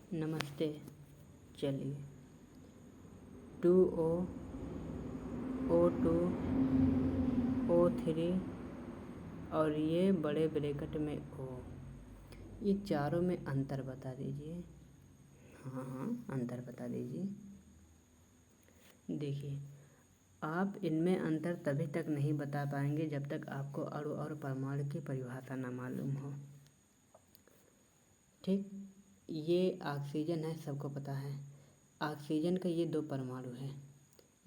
नमस्ते। चलिए, two O, O2, O3 और ये बड़े ब्रैकेट में O, ये चारों में अंतर बता दीजिए। हाँ, अंतर बता दीजिए। देखिए, आप इनमें अंतर तभी तक नहीं बता पाएंगे जब तक आपको अणु और परमाणु की परिभाषा ना मालूम हो। ठीक, ये ऑक्सीजन है, सबको पता है। ऑक्सीजन का ये 2 परमाणु है।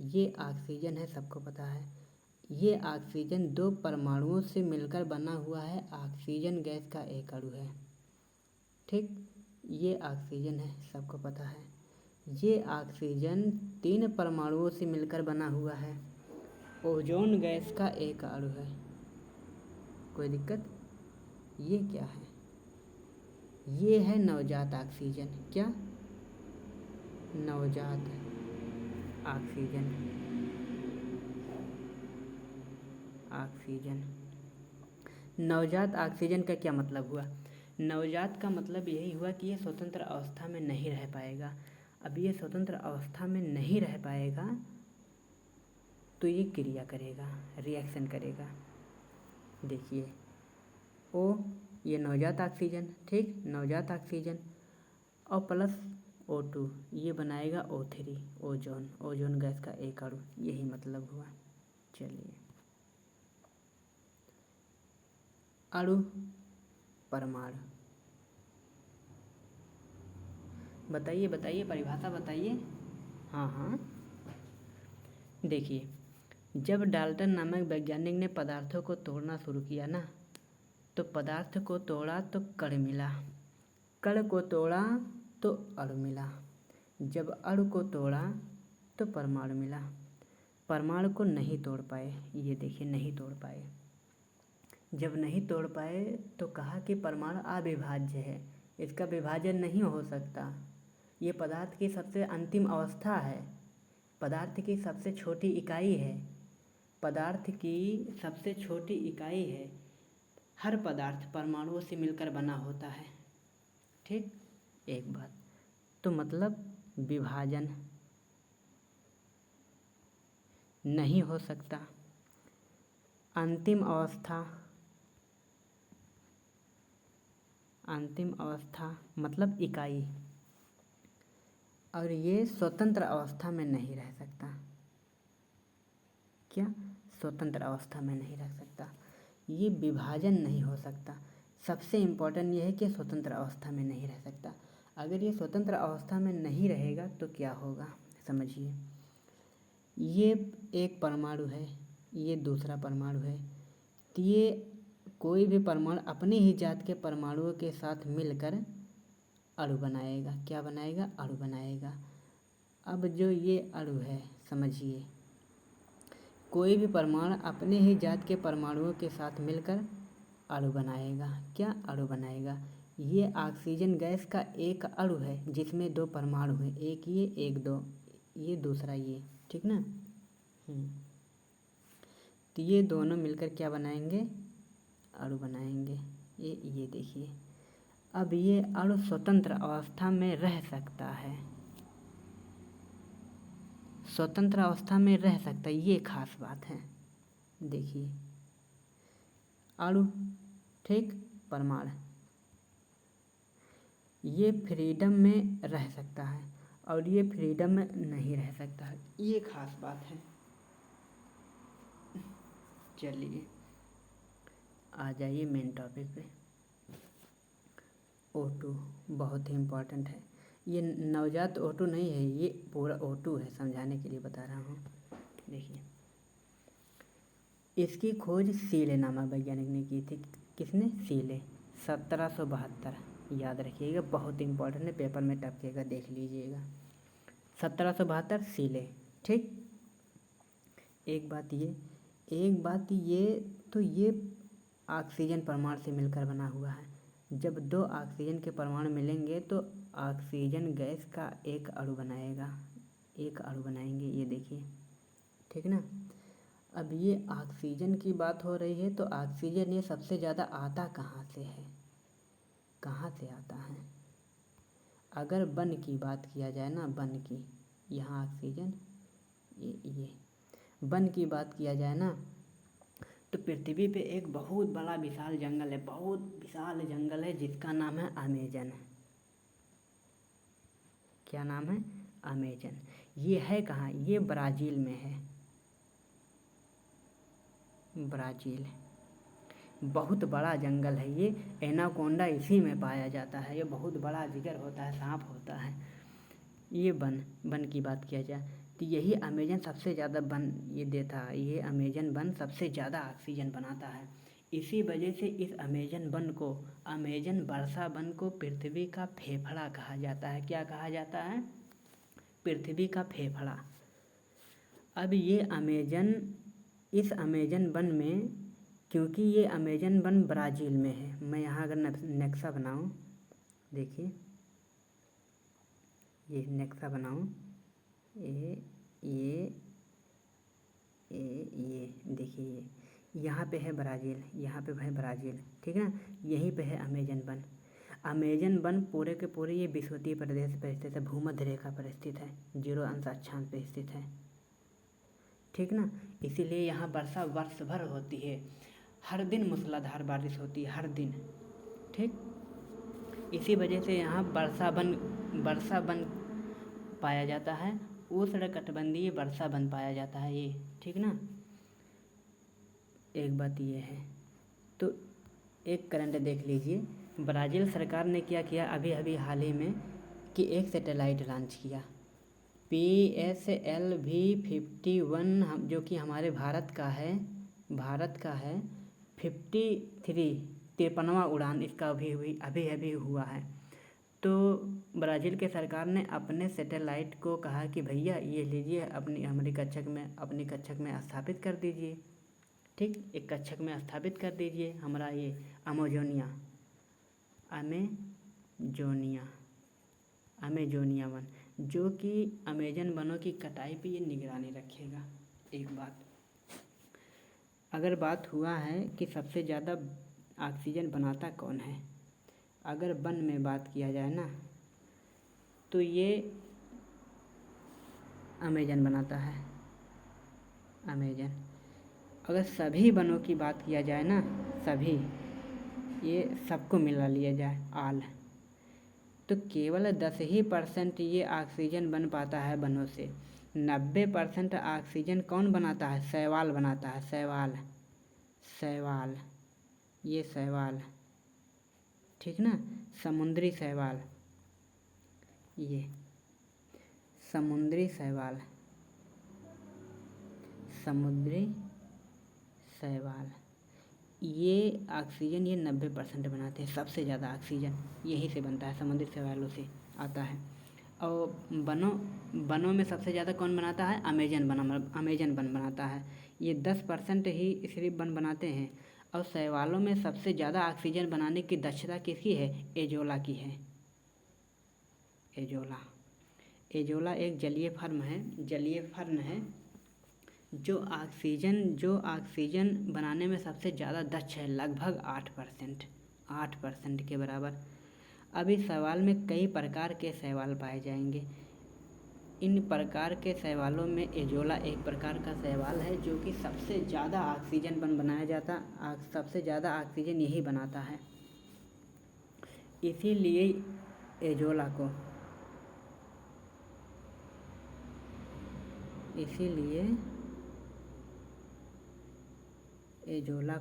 ये ऑक्सीजन है, सबको पता है। ये ऑक्सीजन 2 परमाणुओं से मिलकर बना हुआ है। ऑक्सीजन गैस का एक अणु है। ठीक, ये ऑक्सीजन है, सबको पता है। ये ऑक्सीजन 3 परमाणुओं से मिलकर बना हुआ है। ओजोन गैस का एक अणु है। कोई दिक्कत? ये क्या है? ये है नवजात ऑक्सीजन। क्या? नवजात ऑक्सीजन। ऑक्सीजन, नवजात ऑक्सीजन का क्या मतलब हुआ? नवजात का मतलब यही हुआ कि ये स्वतंत्र अवस्था में नहीं रह पाएगा। अब ये स्वतंत्र अवस्था में नहीं रह पाएगा तो ये क्रिया करेगा, रिएक्शन करेगा। देखिए, ओ, ये नवजात ऑक्सीजन, ठीक, नवजात ऑक्सीजन, और प्लस O2, ये बनाएगा O3, ओजोन, ओजोन गैस का एक अणु। यही मतलब हुआ। चलिए, अणु, परमाणु, बताइए बताइए, परिभाषा बताइए। हाँ, देखिए, जब डाल्टन नामक वैज्ञानिक ने पदार्थों को तोड़ना शुरू किया ना, तो पदार्थ को तोड़ा तो कण मिला, कण को तोड़ा तो अणु मिला, जब अणु को तोड़ा तो परमाणु मिला। परमाणु को नहीं तोड़ पाए, ये देखिए, नहीं तोड़ पाए। जब नहीं तोड़ पाए तो कहा कि परमाणु अविभाज्य है, इसका विभाजन नहीं हो सकता। ये पदार्थ की सबसे अंतिम अवस्था है, पदार्थ की सबसे छोटी इकाई है, पदार्थ की सबसे छोटी इकाई है। हर पदार्थ परमाणुओं से मिलकर बना होता है। ठीक, एक बात तो मतलब विभाजन नहीं हो सकता। अंतिम अवस्था, अंतिम अवस्था मतलब इकाई, और ये स्वतंत्र अवस्था में नहीं रह सकता। क्या? स्वतंत्र अवस्था में नहीं रह सकता। ये विभाजन नहीं हो सकता। सबसे इम्पोर्टेंट ये है कि स्वतंत्र अवस्था में नहीं रह सकता। अगर ये स्वतंत्र अवस्था में नहीं रहेगा तो क्या होगा, समझिए। ये एक परमाणु है, ये दूसरा परमाणु है, तो ये कोई भी परमाणु अपने ही जात के परमाणुओं के साथ मिलकर अणु बनाएगा। क्या बनाएगा? अणु बनाएगा। अब जो ये अणु है, समझिए, कोई भी परमाणु अपने ही जात के परमाणुओं के साथ मिलकर अणु बनाएगा। क्या? अणु बनाएगा। ये ऑक्सीजन गैस का एक अणु है जिसमें 2 परमाणु हैं, एक ये एक दो, ये दूसरा ये, ठीक ना। तो ये दोनों मिलकर क्या बनाएंगे? अणु बनाएंगे। ये देखिए, अब ये अणु स्वतंत्र अवस्था में रह सकता है, स्वतंत्र अवस्था में रह सकता है, ये खास बात है। देखिए, अणु, ठीक, परमाणु, ये फ्रीडम में रह सकता है और ये फ्रीडम में नहीं रह सकता है, ये खास बात है। चलिए, आ जाइए मेन टॉपिक पे। O2 बहुत ही इम्पोर्टेंट है। ये नवजात O2 नहीं है, ये पूरा O2 है, समझाने के लिए बता रहा हूँ। देखिए, इसकी खोज सीले नामक वैज्ञानिक ने की थी। किसने? सीले, 1772, याद रखिएगा, बहुत इम्पोर्टेंट है, पेपर में टपकेगा, देख लीजिएगा। 1772, सीले, ठीक। एक बात ये तो ये ऑक्सीजन परमाणु से मिलकर बना हुआ है। जब 2 ऑक्सीजन के परमाणु मिलेंगे तो ऑक्सीजन गैस का एक अणु बनाएगा, एक अणु बनाएंगे, ये देखिए, ठीक ना। अब ये ऑक्सीजन की बात हो रही है तो ऑक्सीजन ये सबसे ज़्यादा आता कहाँ से है? कहाँ से आता है? अगर वन की बात किया जाए ना, वन की, यहाँ ऑक्सीजन, ये वन की बात किया जाए ना, तो पृथ्वी पे एक बहुत बड़ा विशाल जंगल है, बहुत विशाल जंगल है, जिसका नाम है अमेजन। क्या नाम है? अमेजन। ये है कहाँ? ये ब्राज़ील में है, ब्राज़ील। बहुत बड़ा जंगल है ये। एनाकोंडा इसी में पाया जाता है। ये बहुत बड़ा जिगर होता है, सांप होता है। ये वन की बात किया जाए तो यही अमेजन सबसे ज़्यादा वन ये देता है। ये अमेजन वन सबसे ज़्यादा ऑक्सीजन बनाता है। इसी वजह से इस अमेजन वन को, अमेजन वर्षा वन को पृथ्वी का फेफड़ा कहा जाता है। क्या कहा जाता है? पृथ्वी का फेफड़ा। अब ये अमेजन, इस अमेजन वन में, क्योंकि ये अमेजन वन ब्राज़ील में है, मैं यहाँ अगर नक्शा बनाऊँ, देखिए ये नक्शा बनाऊँ, ये देखिए, ये यहाँ पे है ब्राज़ील, यहाँ पे है ब्राज़ील, ठीक है ना। यहीं पे है अमेजन वन। अमेजन वन पूरे के पूरे ये विषुवतीय प्रदेश पर स्थित है, भूमध्य रेखा पर स्थित है, 0 अंश अक्षांश पे स्थित है, ठीक ना। इसीलिए यहाँ वर्षा वर्ष भर होती है, हर दिन मूसलाधार बारिश होती है, हर दिन, ठीक। इसी वजह से यहाँ वर्षा वन पाया जाता है, उष्णकटिबंधीय वर्षा वन पाया जाता है ये, ठीक ना। एक बात ये है। तो एक करंट देख लीजिए, ब्राज़ील सरकार ने क्या किया अभी अभी हाल ही में, कि एक सैटेलाइट लॉन्च किया, PSLV-51, हम जो कि हमारे भारत का है 53वां उड़ान इसका अभी हुआ है। तो ब्राज़ील के सरकार ने अपने सैटेलाइट को कहा कि भैया ये लीजिए, अपनी कक्षक में स्थापित कर दीजिए, ठीक। एक कक्षक में स्थापित कर दीजिए हमारा ये अमेजोनिया वन, जो कि अमेजन वनों की कटाई पे ये निगरानी रखेगा। एक बात, अगर बात हुआ है कि सबसे ज़्यादा ऑक्सीजन बनाता कौन है, अगर वन में बात किया जाए ना, तो ये अमेजन बनाता है, अमेजन। अगर सभी वनों की बात किया जाए ना, सभी, ये सबको मिला लिया जाए तो केवल 10% ये ऑक्सीजन बन पाता है वनों से। 90% ऑक्सीजन कौन बनाता है? शैवाल बनाता है, शैवाल, ये शैवाल, ठीक ना, समुद्री शैवाल, ये समुद्री शैवाल, ये ऑक्सीजन ये 90% बनाते हैं। सबसे ज़्यादा ऑक्सीजन यहीं से बनता है, समुद्री शैवालों से आता है। और वनों में सबसे ज़्यादा कौन बनाता है? अमेजन वन बनाता है। ये 10% ही सिर्फ वन बनाते हैं। और शैवालों में सबसे ज़्यादा ऑक्सीजन बनाने की दक्षता किसकी है? एजोला की है। एजोला एक जलीय फर्म है जो ऑक्सीजन बनाने में सबसे ज़्यादा दक्ष है, लगभग 8% के बराबर। अब इस शैवाल में कई प्रकार के शैवाल पाए जाएंगे। इन प्रकार के शैवालों में एजोला एक प्रकार का शैवाल है, जो कि सबसे ज़्यादा ऑक्सीजन बनाया जाता, सबसे ज़्यादा ऑक्सीजन यही बनाता है। इसीलिए एजोला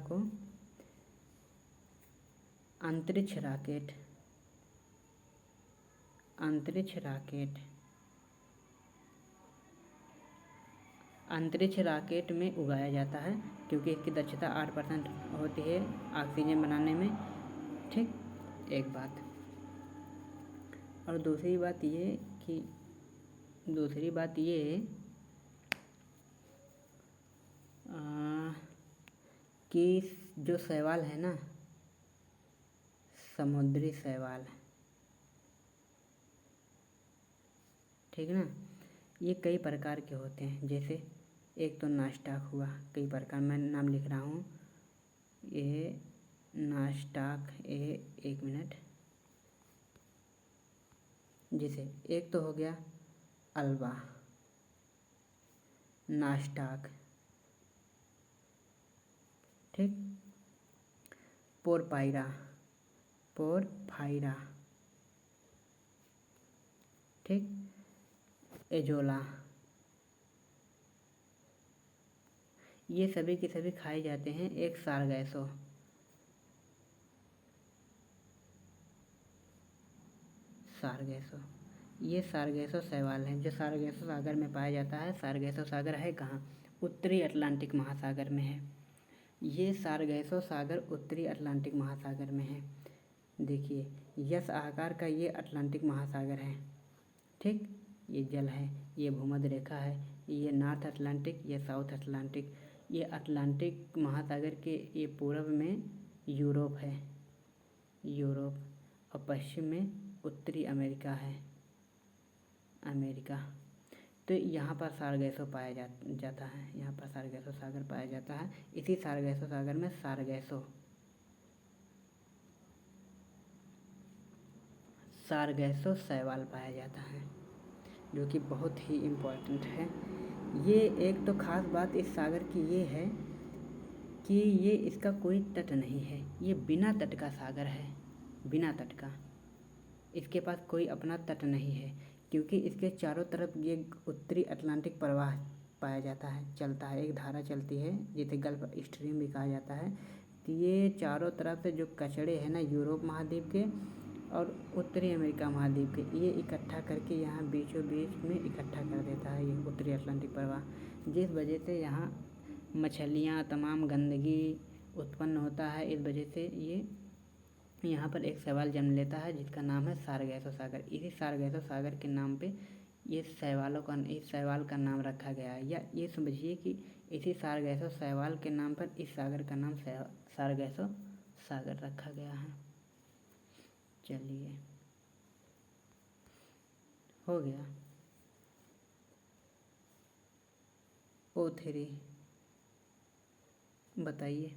को अंतरिक्ष रॉकेट में उगाया जाता है, क्योंकि इसकी दक्षता 8% होती है ऑक्सीजन बनाने में, ठीक। एक बात, और दूसरी बात ये कि जो शैवाल है ना, समुद्री शैवाल, ठीक ना, ये कई प्रकार के होते हैं। जैसे एक तो नास्टाक हुआ, कई प्रकार, मैं नाम लिख रहा हूँ, ये नास्टाक, एक मिनट, जैसे एक तो हो गया अल्बा, नास्टाक, ठीक, पोरपायरा, ठीक, एजोला, ये सभी के सभी खाए जाते हैं एक सारगैसो। ये सारगैसो शैवाल है जो सारगैसो सागर में पाया जाता है। सारगैसो सागर है कहाँ? उत्तरी अटलांटिक महासागर में है। ये सारगैसो सागर उत्तरी अटलांटिक महासागर में है। देखिए यस आकार का ये अटलांटिक महासागर है, ठीक, ये जल है, ये भूमध्य रेखा है, ये नॉर्थ अटलांटिक, ये साउथ अटलांटिक। ये अटलांटिक महासागर के ये पूर्व में यूरोप है, और पश्चिम में उत्तरी अमेरिका है, तो यहाँ पर सारगैसो पाया जाता है। यहाँ पर सारगैसो सागर पाया जाता है। इसी सारगैसो सागर में सारगैसो शैवाल पाया जाता है, जो कि बहुत ही इम्पोर्टेंट है। ये एक तो ख़ास बात इस सागर की ये है कि ये इसका कोई तट नहीं है, ये बिना तट का सागर है, बिना तट का। इसके पास कोई अपना तट नहीं है, क्योंकि इसके चारों तरफ ये उत्तरी अटलांटिक प्रवाह पाया जाता है, चलता है, एक धारा चलती है जिसे गल्फ स्ट्रीम भी कहा जाता है। तो ये चारों तरफ से जो कचड़े हैं ना यूरोप महाद्वीप के और उत्तरी अमेरिका महाद्वीप के, ये इकट्ठा करके यहाँ बीचों बीच में इकट्ठा कर देता है ये उत्तरी अटलांटिक प्रवाह, जिस वजह से यहाँ मछलियाँ, तमाम गंदगी उत्पन्न होता है। इस वजह से ये यहाँ पर एक शैवाल जन्म लेता है जिसका नाम है सारगैसो सागर। इसी सारगैसो सागर के नाम पे इस शैवाल का नाम रखा गया है, या ये समझिए कि इसी सारगैसो शैवाल के नाम पर इस सागर का नाम सारगैसो सागर रखा गया है। चलिए, हो गया। O3 बताइए।